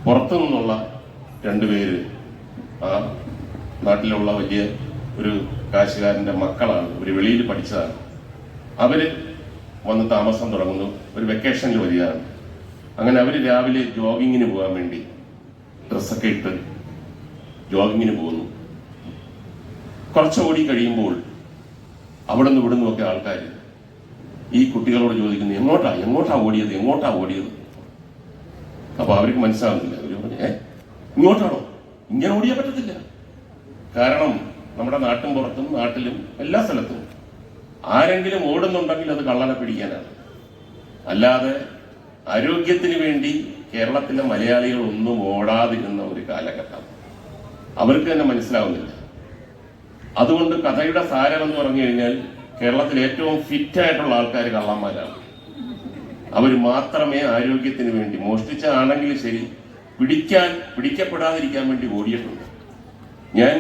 പുറത്തു നിന്നുള്ള രണ്ടുപേര് ആ നാട്ടിലുള്ള വലിയ ഒരു കാശുകാരൻ്റെ മക്കളാണ്, ഒരു വെളിയിൽ പഠിച്ചതാണ്. അവര് വന്ന് താമസം തുടങ്ങുന്നു, ഒരു വെക്കേഷനിൽ വരികയാണ്. അങ്ങനെ അവർ രാവിലെ ജോഗിങ്ങിന് പോകാൻ വേണ്ടി ഡ്രസ്സൊക്കെ ഇട്ട് ജോഗിങ്ങിന് പോകുന്നു. കുറച്ചുകൂടി കഴിയുമ്പോൾ അവിടെ നിന്ന് ഇവിടുന്ന് ഒക്കെ ആൾക്കാർ ഈ കുട്ടികളോട് ചോദിക്കുന്നു, എങ്ങോട്ടാ ഓടിയത്. അപ്പൊ അവർക്ക് മനസ്സിലാവുന്നില്ല. അവർ പറഞ്ഞു, ഇങ്ങോട്ടാണോ? ഇങ്ങനെ ഓടിയാൻ പറ്റത്തില്ല. കാരണം നമ്മുടെ നാട്ടും പുറത്തും നാട്ടിലും എല്ലാ സ്ഥലത്തും ആരെങ്കിലും ഓടുന്നുണ്ടെങ്കിൽ അത് കള്ളനെ പിടിക്കാനാണ്. അല്ലാതെ ആരോഗ്യത്തിന് വേണ്ടി കേരളത്തിലെ മലയാളികൾ ഒന്നും ഓടാതിരുന്ന ഒരു കാലഘട്ടം അവർക്ക് തന്നെ മനസ്സിലാവുന്നില്ല. അതുകൊണ്ട് കഥയുടെ സാരമെന്ന് പറഞ്ഞു കഴിഞ്ഞാൽ കേരളത്തിൽ ഏറ്റവും ഫിറ്റായിട്ടുള്ള ആൾക്കാർ കള്ളന്മാരാണ്. അവർ മാത്രമേ ആരോഗ്യത്തിന് വേണ്ടി, മോഷ്ടിച്ചാണെങ്കിലും ശരി, പിടിക്കപ്പെടാതിരിക്കാൻ വേണ്ടി ഓടിയിട്ടുണ്ട്. ഞാൻ